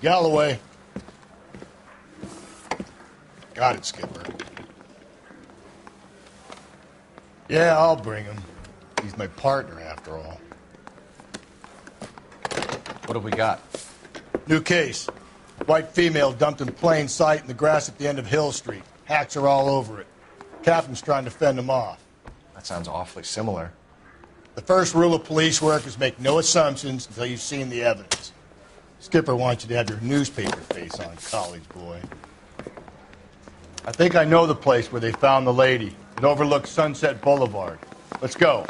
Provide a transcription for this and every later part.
Galloway. Got it, Skipper. Yeah, I'll bring him. He's my partner, after all. What have we got? New case. White female dumped in plain sight in the grass at the end of Hill Street. Hats are all over it. Captain's trying to fend them off. That sounds awfully similar. The first rule of police work is make no assumptions until you've seen the evidence. Skipper wants you to have your newspaper face on, college boy. I think I know the place where they found the lady. It overlooks Sunset Boulevard. Let's go.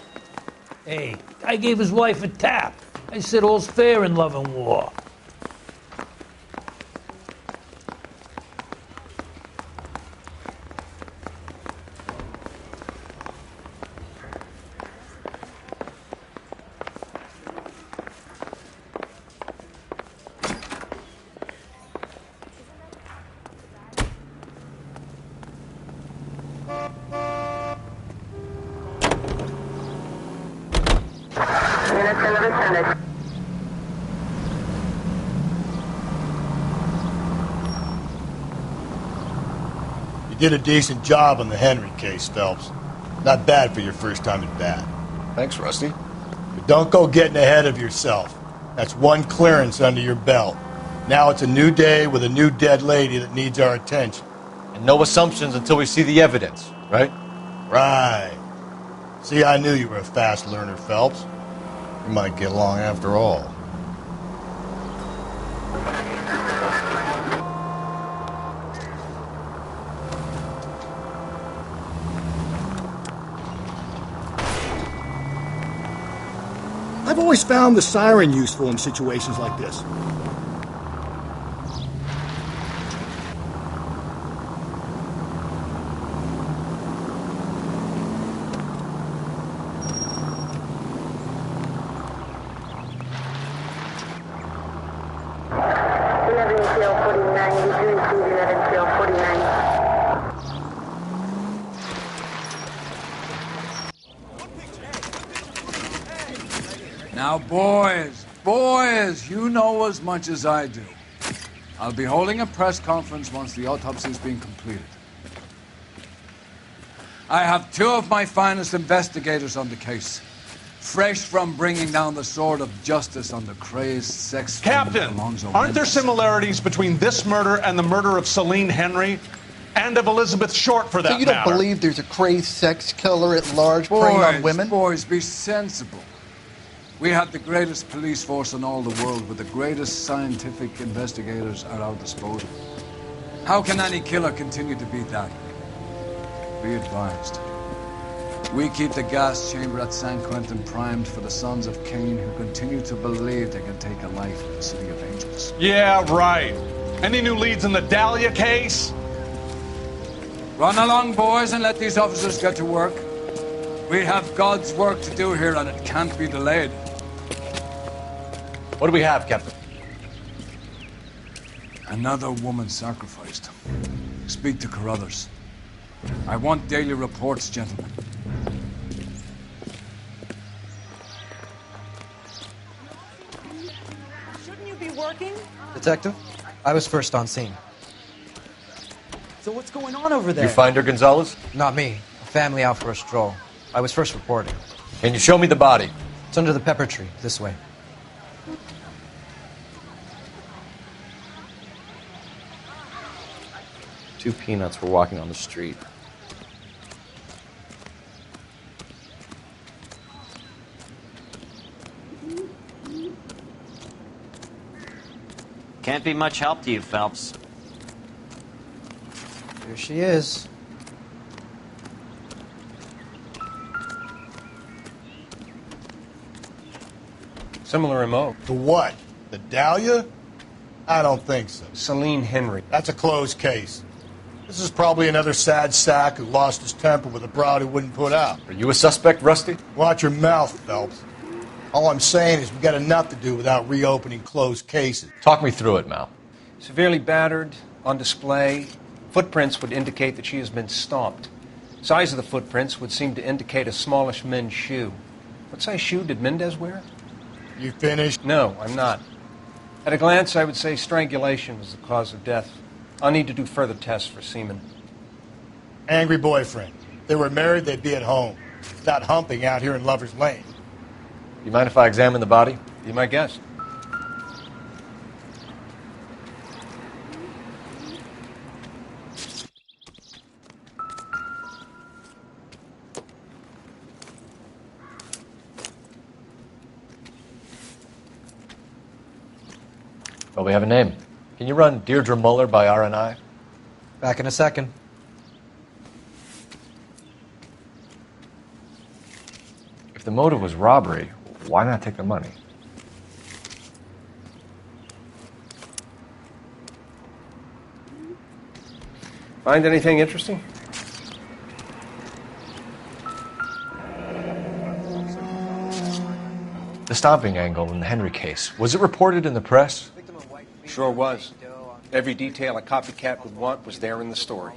Hey, I gave his wife a tap. I said all's fair in love and war. You did a decent job on the Henry case, Phelps. Not bad for your first time at bat. Thanks, Rusty. But don't go getting ahead of yourself. That's one clearance under your belt. Now it's a new day with a new dead lady that needs our attention. And no assumptions until we see the evidence, right? Right. See, I knew you were a fast learner, Phelps. We might get along after all. I've always found the siren useful in situations like this. Now, boys, you know as much as I do. I'll be holding a press conference once the autopsy's been completed. I have two of my finest investigators on the case, fresh from bringing down the sword of justice on the crazed sex Captain, aren't there similarities between this murder and the murder of Celine Henry and of Elizabeth Short, for that matter? So you don't believe there's a crazed sex killer at large preying on women? Boys, be sensible. We have the greatest police force in all the world with the greatest scientific investigators at our disposal. How can any killer continue to beat that? Be advised. We keep the gas chamber at San Quentin primed for the sons of Cain who continue to believe they can take a life in the City of Angels. Yeah, right. Any new leads in the Dahlia case? Run along, boys, and let these officers get to work. We have God's work to do here, and it can't be delayed. What do we have, Captain? Another woman sacrificed. Speak to Carruthers. I want daily reports, gentlemen. Shouldn't you be working? Detective, I was first on scene. So what's going on over there? You find her, Gonzalez? Not me. A family out for a stroll. I was first reporting. Can you show me the body? It's under the pepper tree, this way. Two peanuts were walking on the street. Can't be much help to you, Phelps. Here she is. Similar MO. To what? The Dahlia? I don't think so. Celine Henry. That's a closed case. This is probably another sad sack who lost his temper with a broad who wouldn't put out. Are you a suspect, Rusty? Watch your mouth, Phelps. All I'm saying is we've got enough to do without reopening closed cases. Talk me through it, Mal. Severely battered, on display. Footprints would indicate that she has been stomped. Size of the footprints would seem to indicate a smallish men's shoe. What size shoe did Mendez wear? You finished? No, I'm not. At a glance, I would say strangulation was the cause of death. I'll need to do further tests for semen. Angry boyfriend. If they were married, they'd be at home. Not humping out here in Lover's Lane. You mind if I examine the body? Be my guest. Well, we have a name. Can you run Deirdre Muller by RNI? Back in a second. If the motive was robbery, why not take the money? Find anything interesting? The stomping angle in the Henry case, was it reported in the press? Sure was. Every detail a copycat would want was there in the story.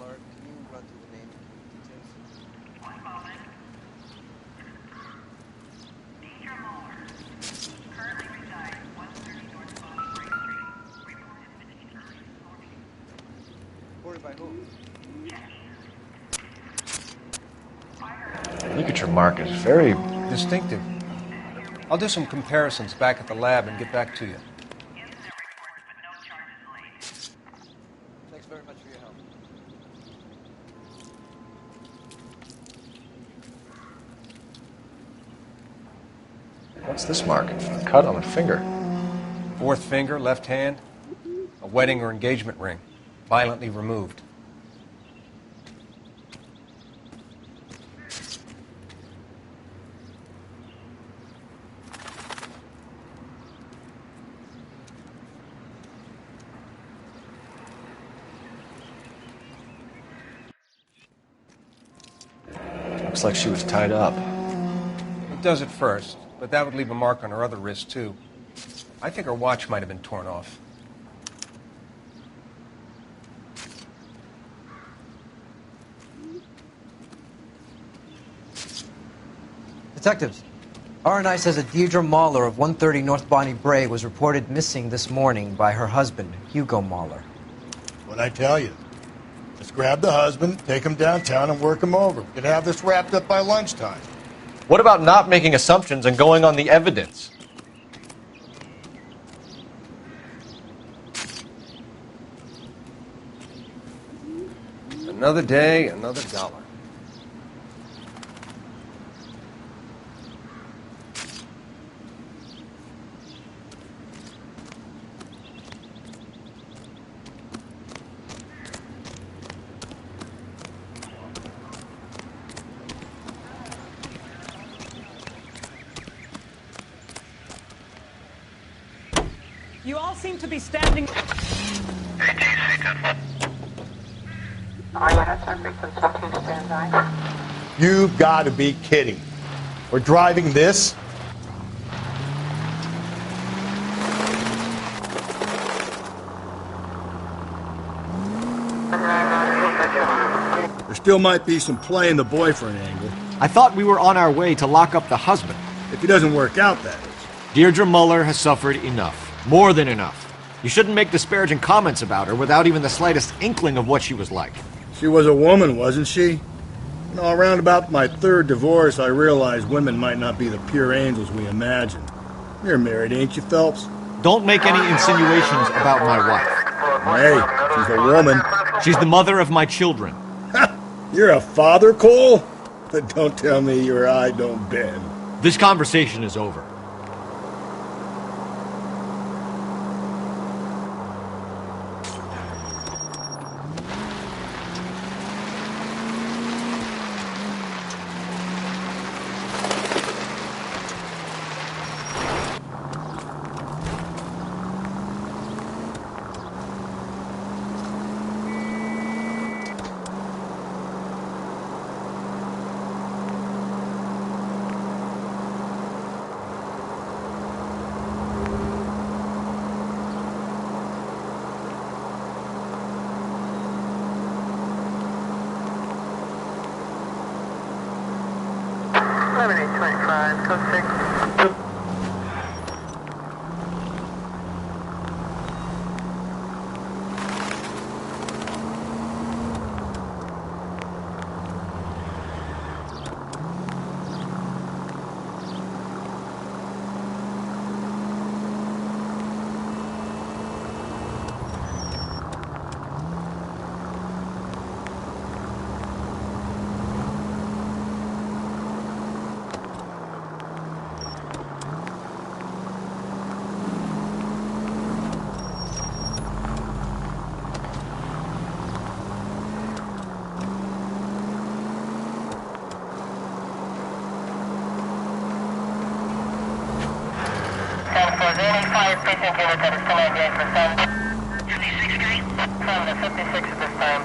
Look at your mark, it's very Distinctive. I'll do some comparisons back at the lab and get back to you. Thanks very much for your help. What's this mark? A cut on a finger. Fourth finger, left hand. A wedding or engagement ring. Violently removed. Looks like she was tied up. It does at first, but that would leave a mark on her other wrist, too. I think her watch might have been torn off. Detectives, RNI says that Deirdre Mahler of 130 North Bonnie Bray was reported missing this morning by her husband, Hugo Mahler. What'd I tell you? Just grab the husband, take him downtown, and work him over. We could have this wrapped up by lunchtime. What about not making assumptions and going on the evidence? Another day, another dollar. You all seem to be standing. You've got to be kidding. We're driving this? There still might be some play in the boyfriend angle. I thought we were on our way to lock up the husband. If he doesn't work out, that is. Deirdre Muller has suffered enough. More than enough. You shouldn't make disparaging comments about her without even the slightest inkling of what she was like. She was a woman, wasn't she? You know, around about my third divorce, I realized women might not be the pure angels we imagine. You're married, ain't you, Phelps? Don't make any insinuations about my wife. Hey, she's a woman. She's the mother of my children. You're a father, Cole? But don't tell me your eye don't bend. This conversation is over. fire precinct unit that is still engaged for some. 56 Street? From the 56 at this time.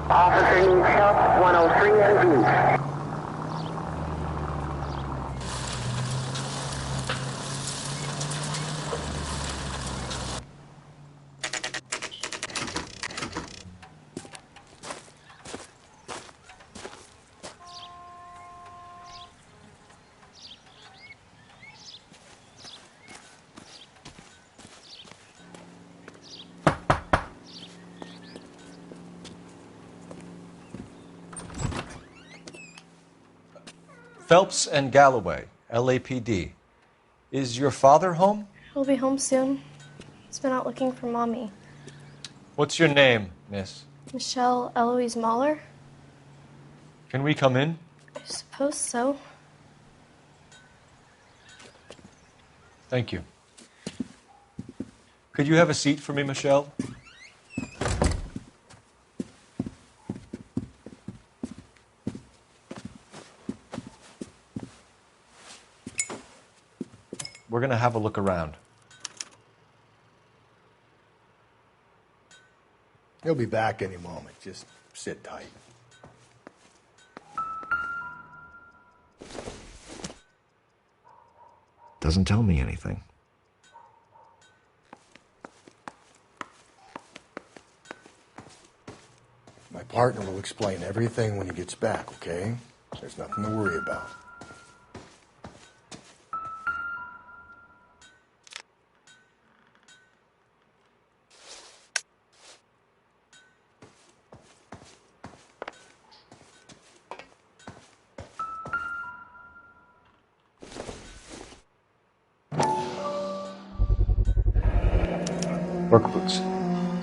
Officer needs help, 103 and B. Phelps and Galloway, LAPD. Is your father home? He'll be home soon. He's been out looking for Mommy. What's your name, miss? Michelle Eloise Mahler? Can we come in? I suppose so. Thank you. Could you have a seat for me, Michelle? We're going to have a look around. He'll be back any moment. Just sit tight. Doesn't tell me anything. My partner will explain everything when he gets back, okay? There's nothing to worry about. Work boots.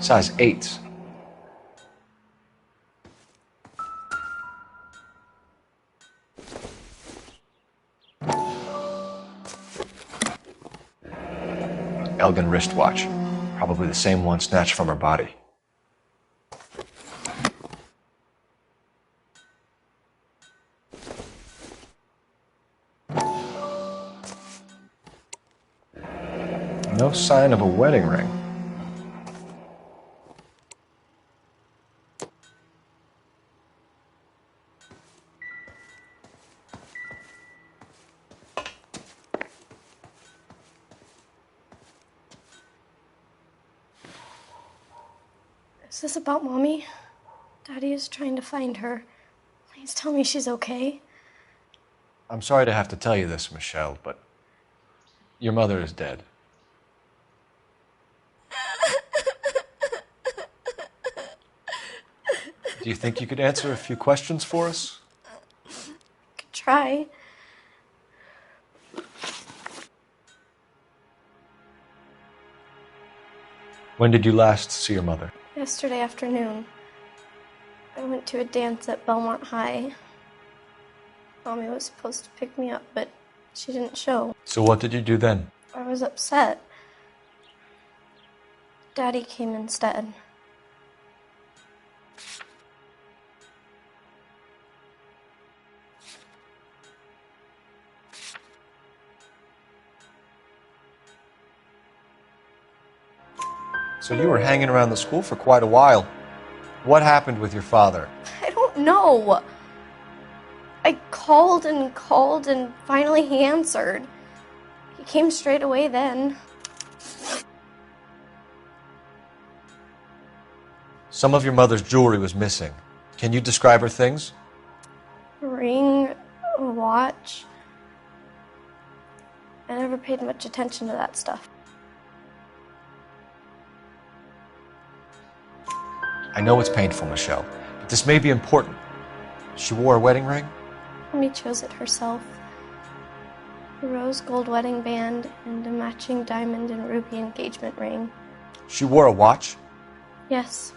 Size 8s. Elgin wristwatch. Probably the same one snatched from her body. No sign of a wedding ring. Is this about Mommy? Daddy is trying to find her. Please tell me she's okay. I'm sorry to have to tell you this, Michelle, but your mother is dead. Do you think you could answer a few questions for us? Could try. When did you last see your mother? Yesterday afternoon. I went to a dance at Belmont High. Mommy was supposed to pick me up, but she didn't show. So what did you do then? I was upset. Daddy came instead. So you were hanging around the school for quite a while. What happened with your father? I don't know. I called and finally he answered. He came straight away then. Some of your mother's jewelry was missing. Can you describe her things? A ring, a watch. I never paid much attention to that stuff. I know it's painful, Michelle, but this may be important. She wore a wedding ring? Mommy chose it herself. A rose gold wedding band and a matching diamond and ruby engagement ring. She wore a watch? Yes,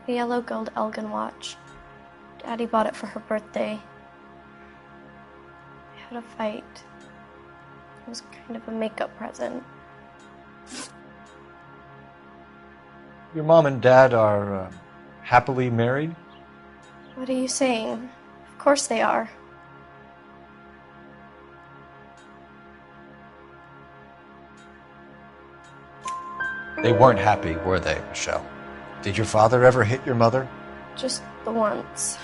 a yellow gold Elgin watch. Daddy bought it for her birthday. We had a fight. It was kind of a makeup present. Your mom and dad are happily married? What are you saying? Of course they are. They weren't happy, were they, Michelle? Did your father ever hit your mother? Just the once.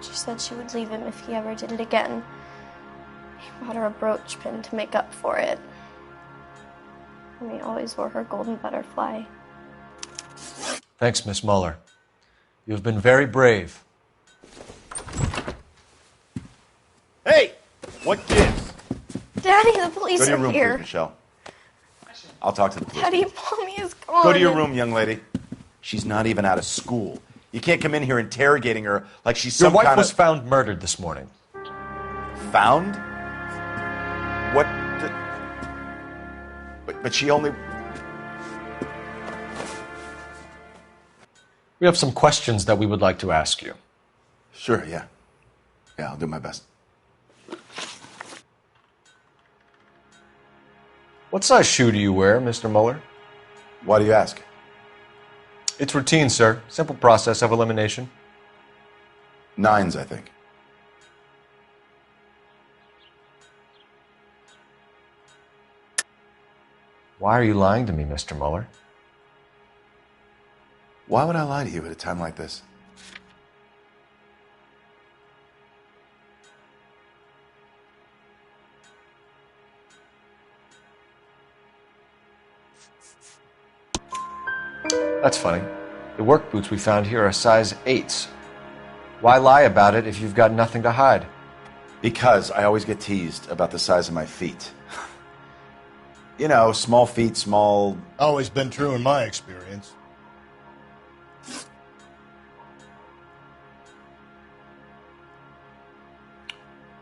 She said she would leave him if he ever did it again. He bought her a brooch pin to make up for it. And he always wore her golden butterfly. Thanks, Miss Muller. You have been very brave. Hey! What gives? Daddy, the police Go to your are room, here. please, Michelle. I'll talk to the police. Daddy, Mommy is gone. Go to your room, young lady. She's not even out of school. You can't come in here interrogating her like she's Your some wife kind was of... found murdered this morning. Found? What the... But she only... We have some questions that we would like to ask you. Sure, yeah. Yeah, I'll do my best. What size shoe do you wear, Mr. Muller? Why do you ask? It's routine, sir. Simple process of elimination. 9s, I think. Why are you lying to me, Mr. Muller? Why would I lie to you at a time like this? That's funny. The work boots we found here are size 8s. Why lie about it if you've got nothing to hide? Because I always get teased about the size of my feet. You know, small feet, small... Always been true in my experience.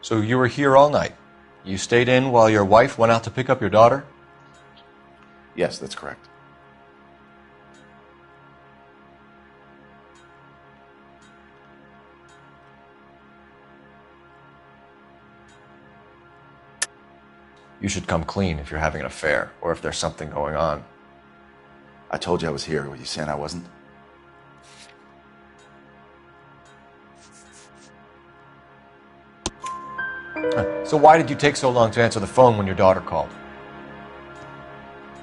So you were here all night. You stayed in while your wife went out to pick up your daughter? Yes, that's correct. You should come clean if you're having an affair or if there's something going on. I told you I was here. Were you saying I wasn't? So why did you take so long to answer the phone when your daughter called?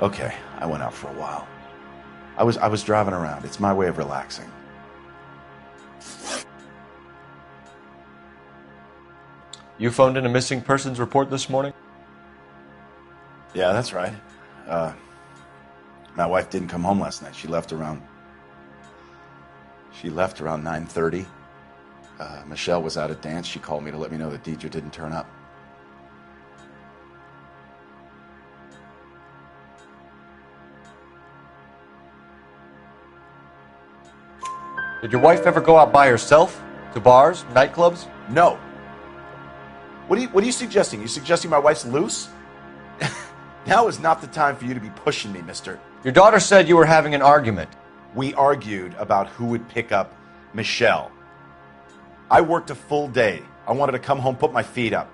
Okay, I went out for a while. I was driving around. It's my way of relaxing. You phoned in a missing persons report this morning? Yeah, that's right. My wife didn't come home last night. She left around 9:30. Michelle was out at dance. She called me to let me know that Deidre didn't turn up. Did your wife ever go out by herself? To bars, nightclubs? No. What are you suggesting? You suggesting my wife's loose? Now is not the time for you to be pushing me, mister. Your daughter said you were having an argument. We argued about who would pick up Michelle. I worked a full day. I wanted to come home, put my feet up.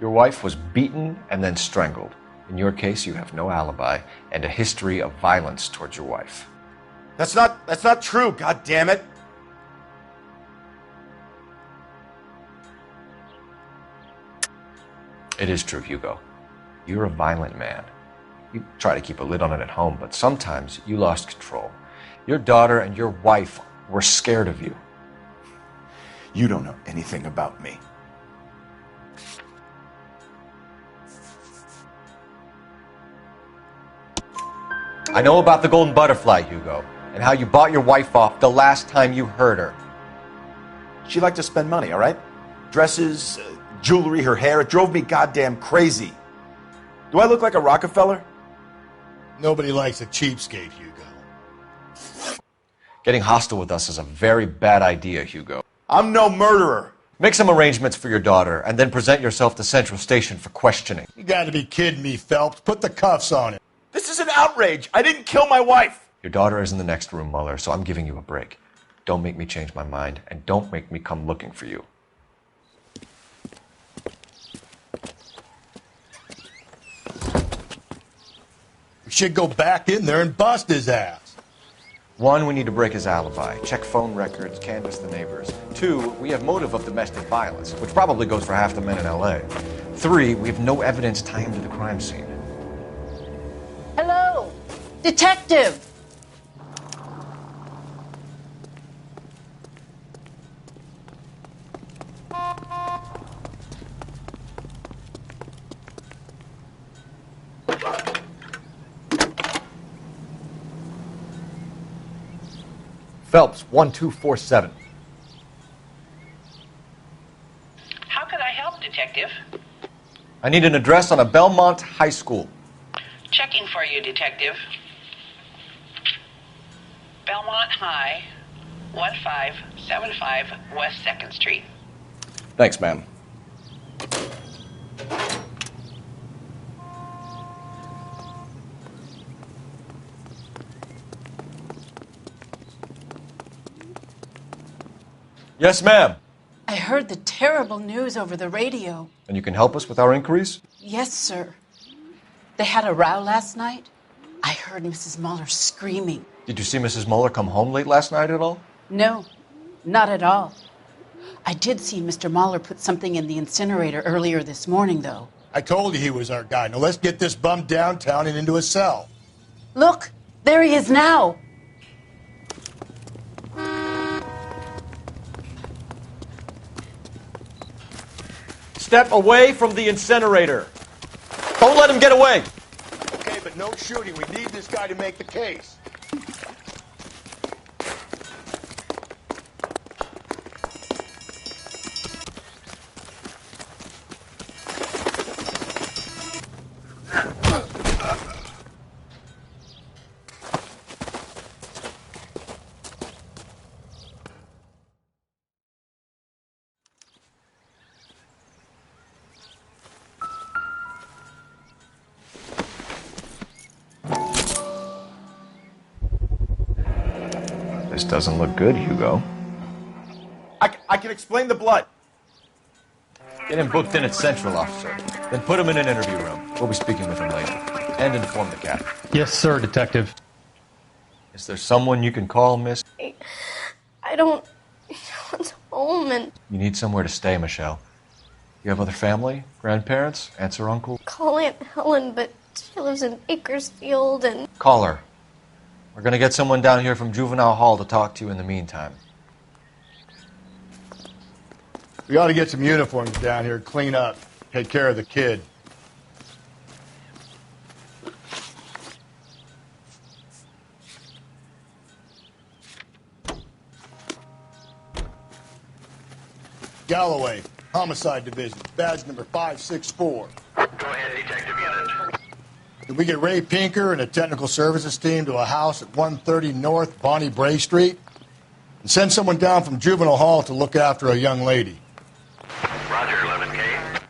Your wife was beaten and then strangled. In your case, you have no alibi and a history of violence towards your wife. That's not true, God damn it. It is true, Hugo. You're a violent man. You try to keep a lid on it at home, but sometimes you lost control. Your daughter and your wife were scared of you. You don't know anything about me. I know about the golden butterfly, Hugo, and how you bought your wife off the last time you heard her. She liked to spend money, all right? Dresses, jewelry, her hair. It drove me goddamn crazy. Do I look like a Rockefeller? Nobody likes a cheapskate, Hugo. Getting hostile with us is a very bad idea, Hugo. I'm no murderer. Make some arrangements for your daughter, and then present yourself to Central Station for questioning. You gotta be kidding me, Phelps. Put the cuffs on him. This is an outrage. I didn't kill my wife. Your daughter is in the next room, Mueller, so I'm giving you a break. Don't make me change my mind, and don't make me come looking for you. We should go back in there and bust his ass. 1, we need to break his alibi. Check phone records, canvass the neighbors. 2, we have motive of domestic violence, which probably goes for half the men in L.A. 3, we have no evidence tying him to the crime scene. Hello, detective. Phelps, 1247. How can I help, Detective? I need an address on a Belmont High School. Checking for you, Detective. Belmont High, 1575 West 2nd Street. Thanks, ma'am. Yes, ma'am. I heard the terrible news over the radio. And you can help us with our inquiries? Yes, sir. They had a row last night. I heard Mrs. Mueller screaming. Did you see Mrs. Mueller come home late last night at all? No, not at all. I did see Mr. Mueller put something in the incinerator earlier this morning, though. I told you he was our guy. Now let's get this bum downtown and into a cell. Look, there he is now. Step away from the incinerator. Don't let him get away. Okay, but no shooting. We need this guy to make the case. This doesn't look good, Hugo. I can explain the blood. Get him booked in at Central, officer. Then put him in an interview room. We'll be speaking with him later. And inform the cat. Yes, sir, Detective. Is there someone you can call, miss? I don't want home and You need somewhere to stay, Michelle. You have other family? Grandparents? Aunts or uncles? call Aunt Helen, but she lives in Bakersfield and Call her. We're going to get someone down here from Juvenile Hall to talk to you in the meantime. We ought to get some uniforms down here, clean up, take care of the kid. Galloway, Homicide Division, badge number 564. Go ahead, Detective Unit. Did we get Ray Pinker and a technical services team to a house at 130 North Bonnie Bray Street? And send someone down from Juvenile Hall to look after a young lady. Roger, 11K.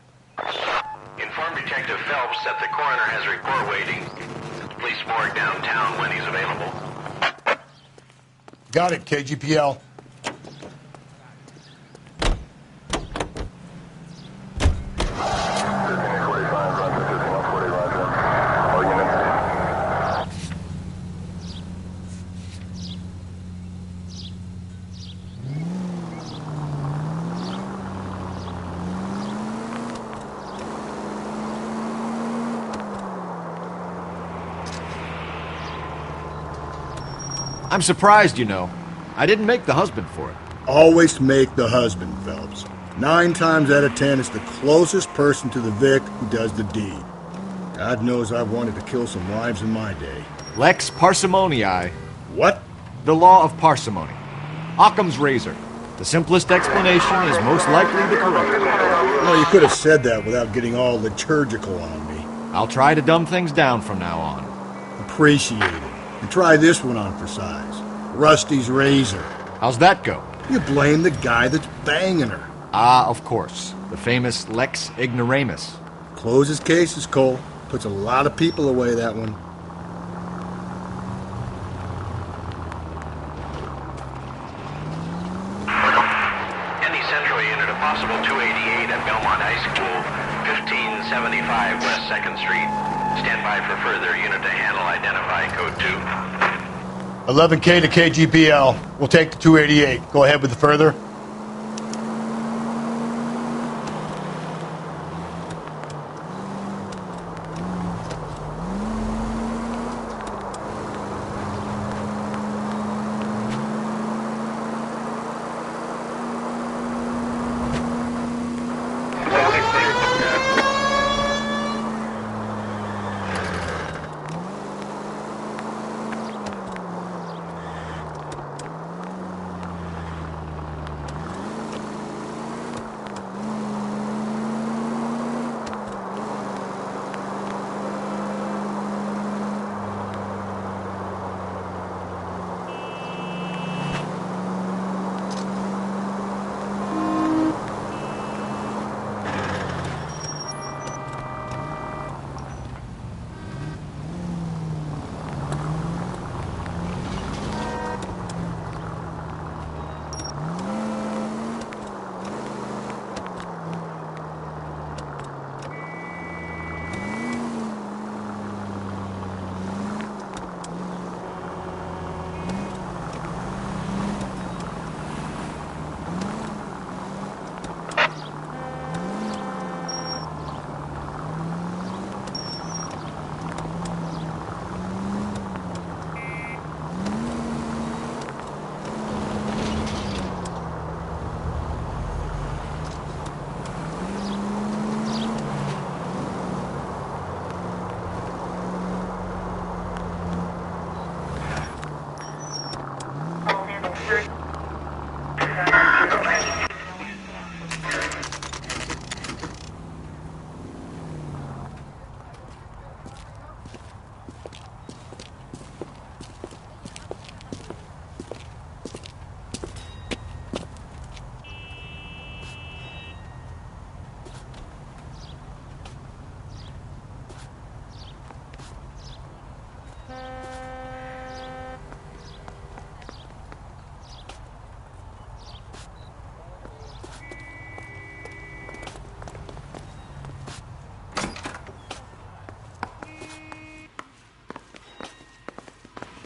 Inform Detective Phelps that the coroner has a report waiting at the police morgue downtown when he's available. Got it, KGPL. I'm surprised, you know. I didn't make the husband for it. Always make the husband, Phelps. 9 times out of 10, it's the closest person to the Vic who does the deed. God knows I've wanted to kill some wives in my day. Lex parsimoniae. What? The law of parsimony. Occam's razor. The simplest explanation is most likely the correct. Well, you could have said that without getting all liturgical on me. I'll try to dumb things down from now on. Appreciate it. And try this one on for size. Rusty's razor. How's that go? You blame the guy that's banging her. Ah, of course. The famous Lex ignoramus. Closes cases, Cole. Puts a lot of people away, that one. Any Central unit, a possible 288 at Belmont High School, 1575 West 2nd Street. Stand by for further unit to handle. Identify code 2. 11K to KGBL. We'll take the 288. Go ahead with the further.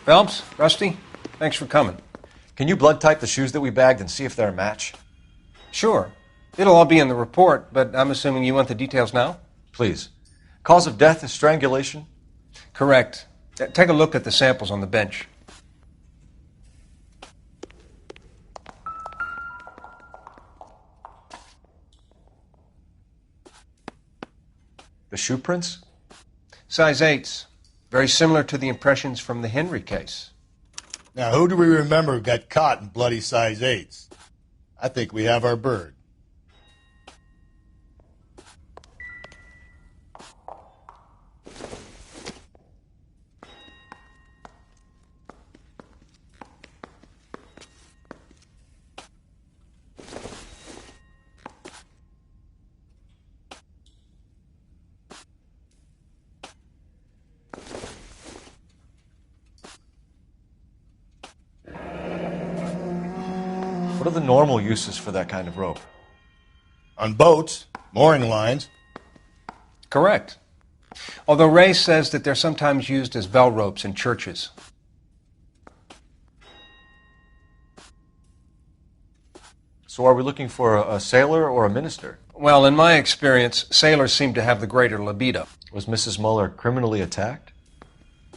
Phelps, Rusty, thanks for coming. Can you blood type the shoes that we bagged and see if they're a match? Sure. It'll all be in the report, but I'm assuming you want the details now? Please. Cause of death is strangulation? Correct. Take a look at the samples on the bench. The shoe prints? Size 8s. Very similar to the impressions from the Henry case. Now, who do we remember got caught in bloody size 8s? I think we have our bird. What are the normal uses for that kind of rope? On boats, mooring lines. Correct. Although Ray says that they're sometimes used as bell ropes in churches. So are we looking for a sailor or a minister? Well, in my experience, sailors seem to have the greater libido. Was Mrs. Muller criminally attacked?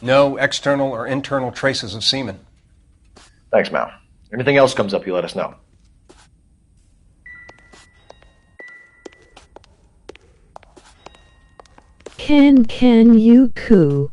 No external or internal traces of semen. Thanks, Mal. Anything else comes up, you let us know. Can you coo?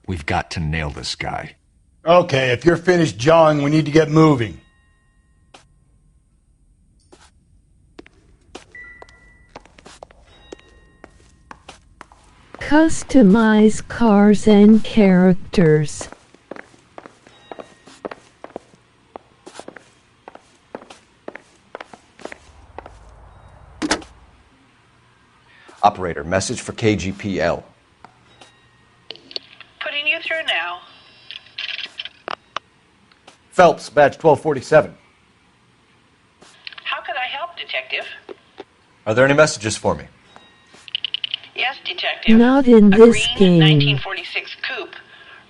We've got to nail this guy. Okay, if you're finished jawing, we need to get moving. Customize cars and characters. Operator, message for KGPL. Putting you through now. Phelps, badge 1247. How could I help, Detective? Are there any messages for me? Yes, Detective. Not in A this green game. 1946 coupe,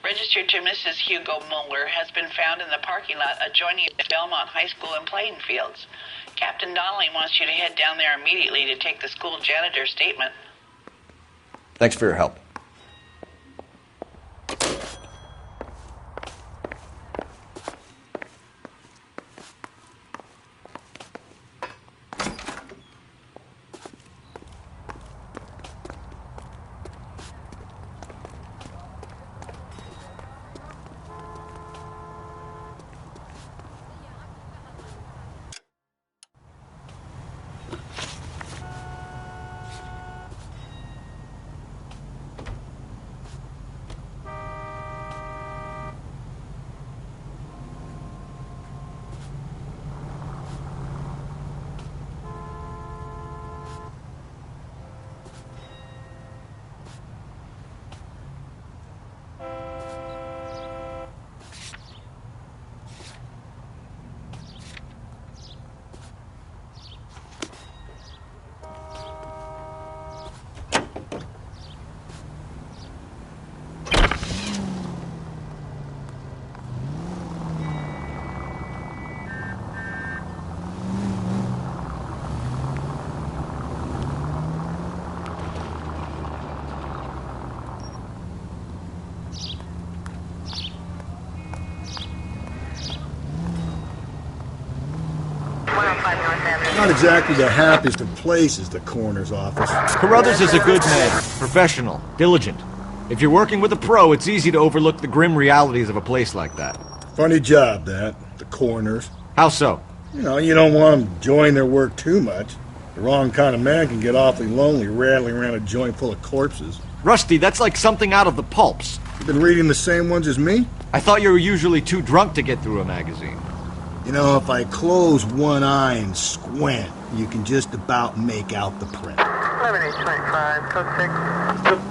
registered to Mrs. Hugo Mueller, has been found in the parking lot adjoining Belmont High School in Plainfields. Captain Donnelly wants you to head down there immediately to take the school janitor's statement. Thanks for your help. Not exactly the happiest of places, the coroner's office. Carruthers is a good man, professional, diligent. If you're working with a pro, it's easy to overlook the grim realities of a place like that. Funny job, that. The coroner's. How so? You know, you don't want them enjoying their work too much. The wrong kind of man can get awfully lonely rattling around a joint full of corpses. Rusty, that's like something out of the pulps. You been reading the same ones as me? I thought you were usually too drunk to get through a magazine. You know, if I close one eye and squint, you can just about make out the print. 11:25, code 6.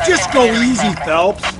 Just go easy, Phelps.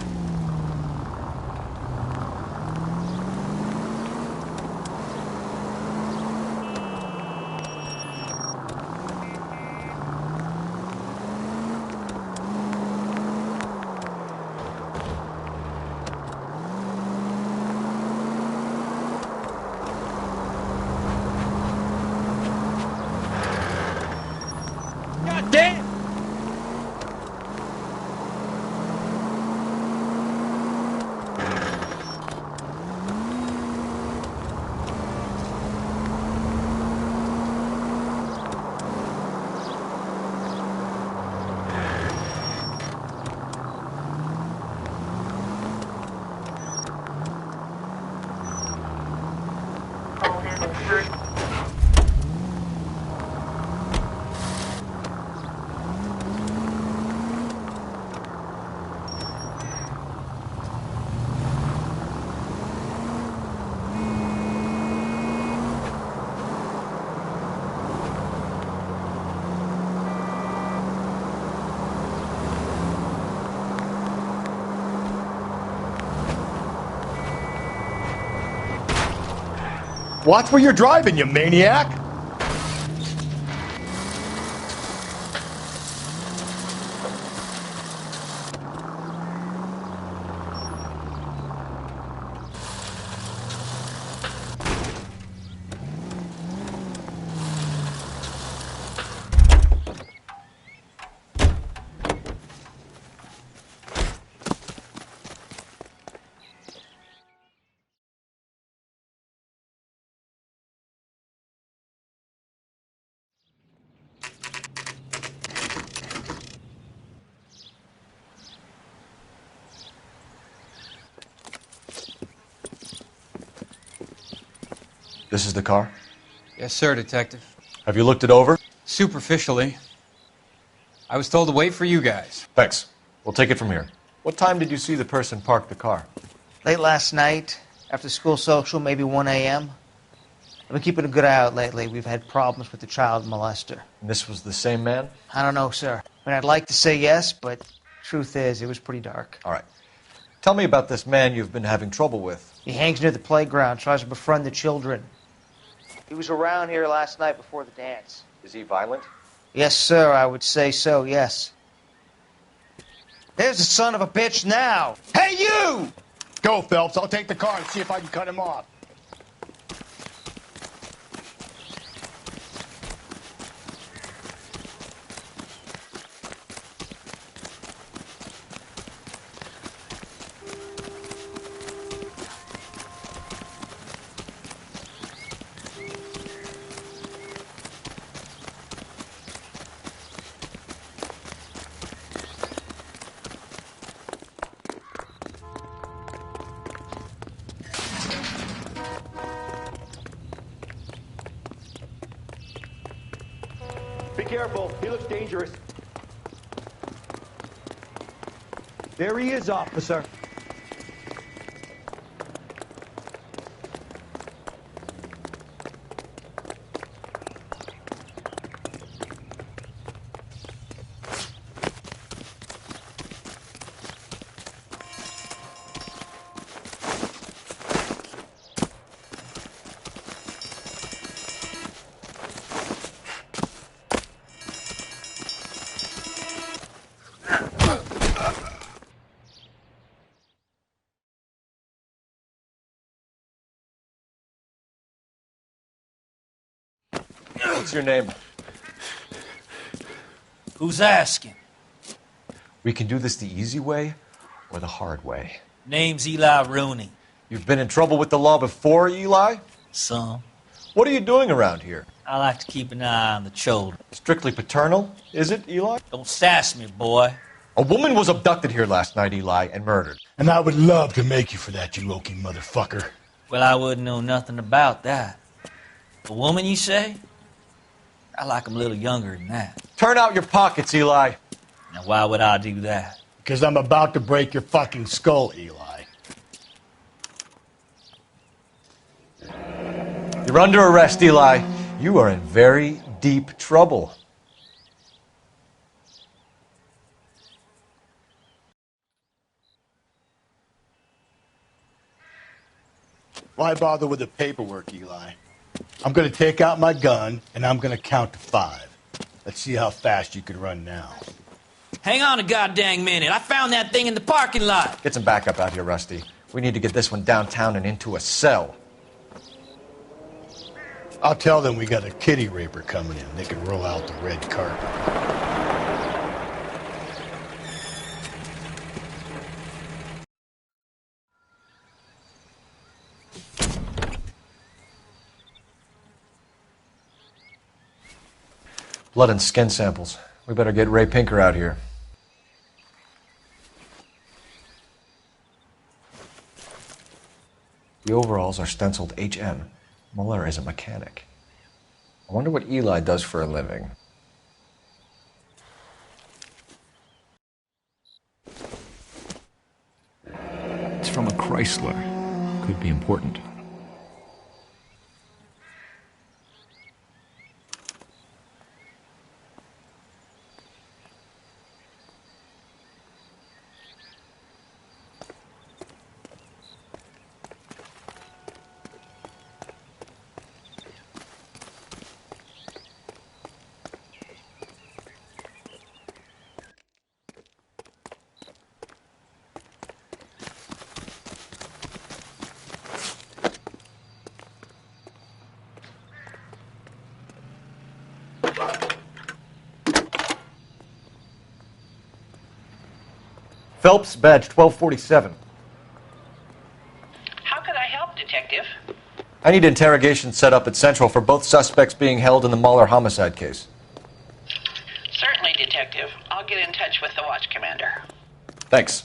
Watch where you're driving, you maniac! This is the car? Yes, sir, Detective. Have you looked it over? Superficially. I was told to wait for you guys. Thanks. We'll take it from here. What time did you see the person park the car? Late last night, after school social, maybe 1 a.m. I've been keeping a good eye out lately. We've had problems with the child molester. And this was the same man? I don't know, sir. I mean, I'd like to say yes, but truth is, it was pretty dark. All right. Tell me about this man you've been having trouble with. He hangs near the playground, tries to befriend the children. He was around here last night before the dance. Is he violent? Yes, sir, I would say so, yes. There's the son of a bitch now! Hey, you! Go, Phelps. I'll take the car and see if I can cut him off. Be careful. He looks dangerous. There he is, officer. What's your name? Who's asking? We can do this the easy way or the hard way. Name's Eli Rooney. You've been in trouble with the law before, Eli? Some. What are you doing around here? I like to keep an eye on the children. Strictly paternal, is it, Eli? Don't sass me, boy. A woman was abducted here last night, Eli, and murdered. And I would love to make you for that, you oaky motherfucker. Well, I wouldn't know nothing about that. A woman, you say? I like 'em a little younger than that. Turn out your pockets, Eli. Now, why would I do that? Because I'm about to break your fucking skull, Eli. You're under arrest, Eli. You are in very deep trouble. Why bother with the paperwork, Eli? I'm going to take out my gun, and I'm going to count to 5. Let's see how fast you can run now. Hang on a goddamn minute. I found that thing in the parking lot. Get some backup out here, Rusty. We need to get this one downtown and into a cell. I'll tell them we got a kitty raper coming in. They can roll out the red carpet. Blood and skin samples. We better get Ray Pinker out here. The overalls are stenciled HM. Muller is a mechanic. I wonder what Eli does for a living. It's from a Chrysler. Could be important. Phelps, badge 1247. How could I help, Detective? I need interrogation set up at Central for both suspects being held in the Muller homicide case. Certainly, Detective. I'll get in touch with the watch commander. Thanks.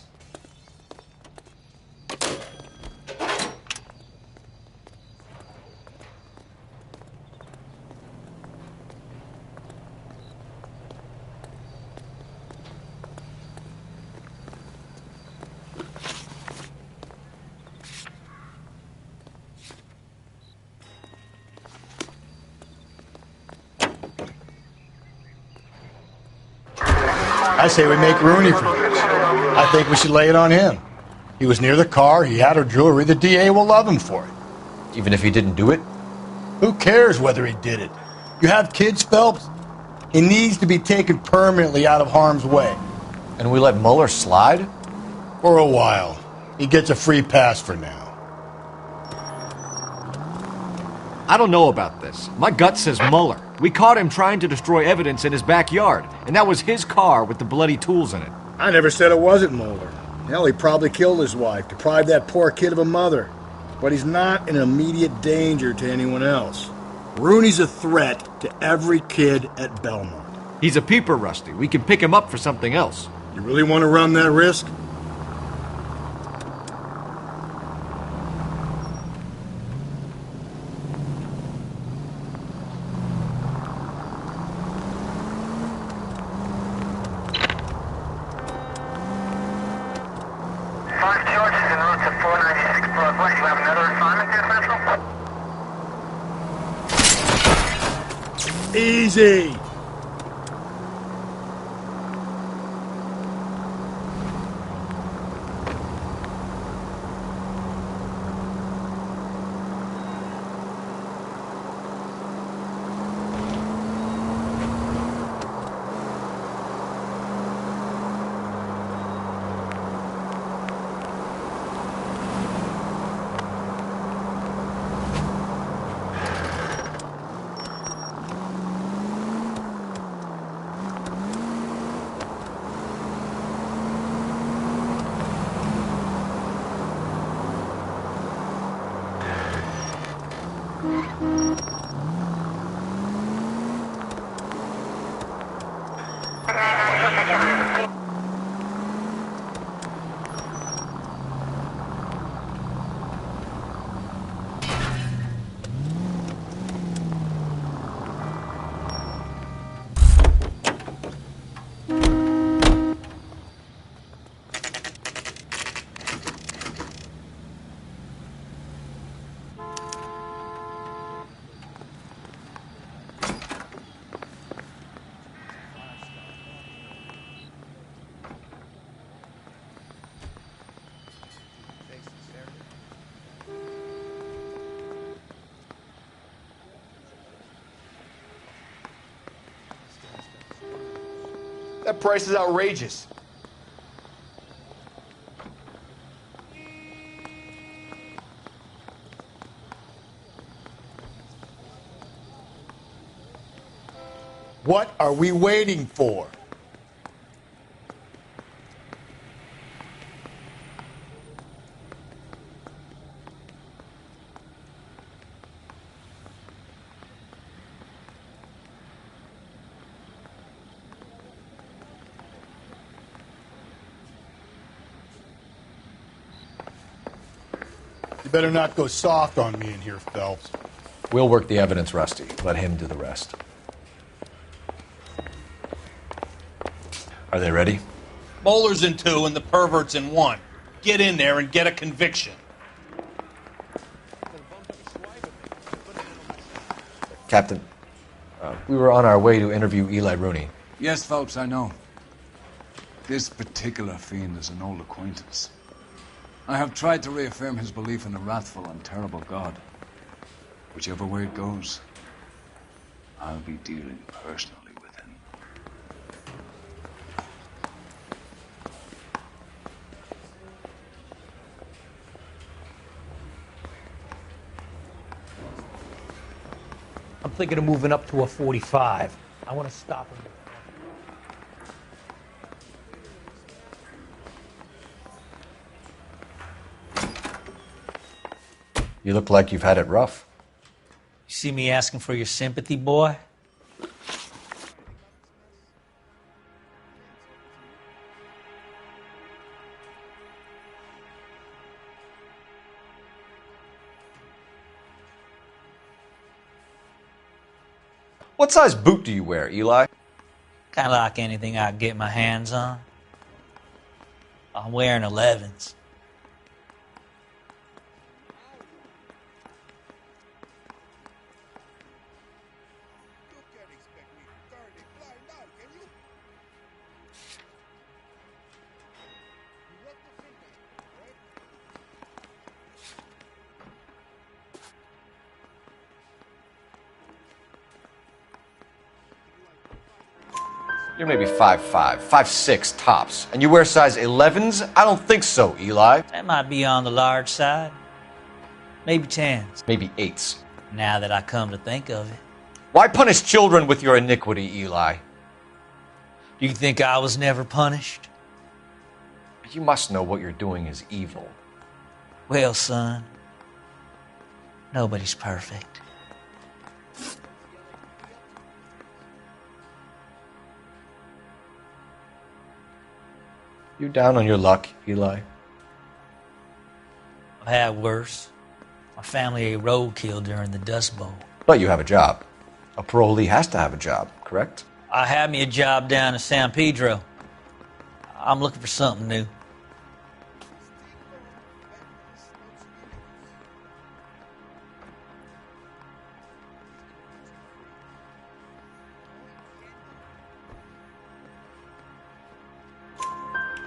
I say we make Rooney for this. I think we should lay it on him. He was near the car, he had her jewelry, the DA will love him for it. Even if he didn't do it? Who cares whether he did it? You have kids, Phelps? He needs to be taken permanently out of harm's way. And we let Muller slide? For a while. He gets a free pass for now. I don't know about this. My gut says Muller. We caught him trying to destroy evidence in his backyard, and that was his car with the bloody tools in it. I never said it wasn't Muller. Hell, he probably killed his wife, deprived that poor kid of a mother. But he's not an immediate danger to anyone else. Rooney's a threat to every kid at Belmont. He's a peeper, Rusty. We can pick him up for something else. You really want to run that risk? Easy! That price is outrageous. What are we waiting for? You better not go soft on me in here, Phelps. We'll work the evidence, Rusty. Let him do the rest. Are they ready? Bowler's in 2 and the pervert's in 1. Get in there and get a conviction. Captain, we were on our way to interview Eli Rooney. Yes, Phelps, I know. This particular fiend is an old acquaintance. I have tried to reaffirm his belief in a wrathful and terrible God. Whichever way it goes, I'll be dealing personally with him. I'm thinking of moving up to a 45. I want to stop him. You look like you've had it rough. You see me asking for your sympathy, boy? What size boot do you wear, Eli? Kind of like anything I can get my hands on. I'm wearing 11s. You're maybe 5'5", 5'6" tops. And you wear size 11s? I don't think so, Eli. That might be on the large side. Maybe 10s. Maybe 8s. Now that I come to think of it. Why punish children with your iniquity, Eli? Do you think I was never punished? You must know what you're doing is evil. Well, son, nobody's perfect. You down on your luck, Eli? I've had worse. My family ate roadkill during the Dust Bowl. But you have a job. A parolee has to have a job, correct? I had me a job down in San Pedro. I'm looking for something new.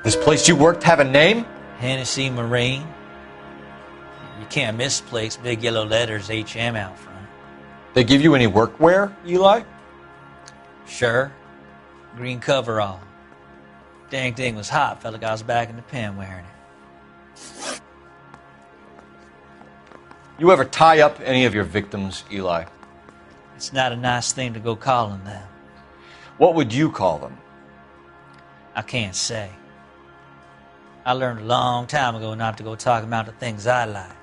This place you worked have a name? Hennessy Marine. You can't misplace big yellow letters HM out front. They give you any workwear, Eli? Sure. Green coverall. Dang thing was hot. Felt like I was back in the pen wearing it. You ever tie up any of your victims, Eli? It's not a nice thing to go calling them. What would you call them? I can't say. I learned a long time ago not to go talking about the things I like.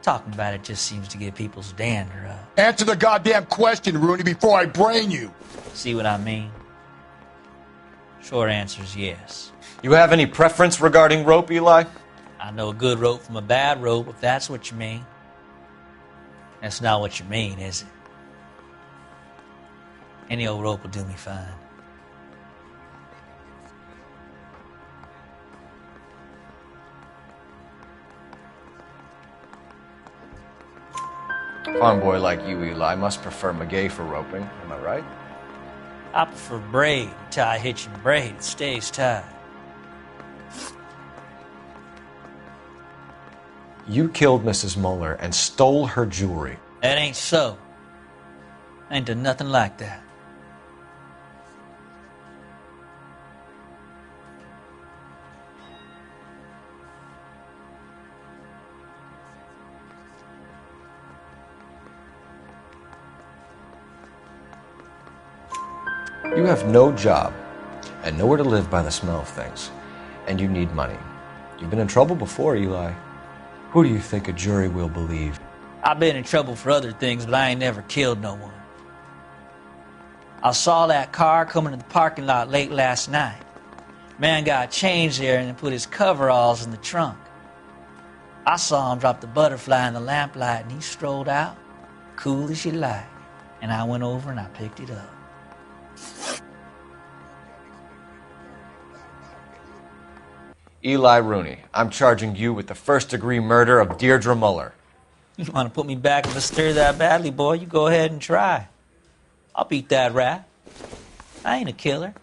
Talking about it just seems to get people's dander up. Answer the goddamn question, Rooney, before I brain you. See what I mean? Short answer is yes. You have any preference regarding rope, Eli? I know a good rope from a bad rope, if that's what you mean. That's not what you mean, is it? Any old rope will do me fine. A farm boy like you, Eli, must prefer Magay for roping. Am I right? I prefer braid. You tie a hitch in braid, it stays tied. You killed Mrs. Muller and stole her jewelry. That ain't so. I ain't done nothing like that. You have no job and nowhere to live by the smell of things, and you need money. You've been in trouble before, Eli. Who do you think a jury will believe? I've been in trouble for other things, but I ain't never killed no one. I saw that car coming to the parking lot late last night. Man got changed there and put his coveralls in the trunk. I saw him drop the butterfly in the lamplight and he strolled out, cool as you like. And I went over and I picked it up. Eli Rooney, I'm charging you with the first-degree murder of Deirdre Muller. You want to put me back in the stir that badly, boy? You go ahead and try. I'll beat that rap. I ain't a killer.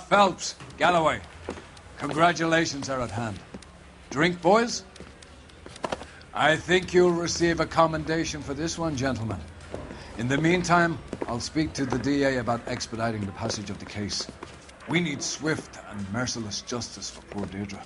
Phelps, Galloway, congratulations are at hand. Drink, boys? I think you'll receive a commendation for this one, gentlemen. In the meantime, I'll speak to the DA about expediting the passage of the case. We need swift and merciless justice for poor Deirdre.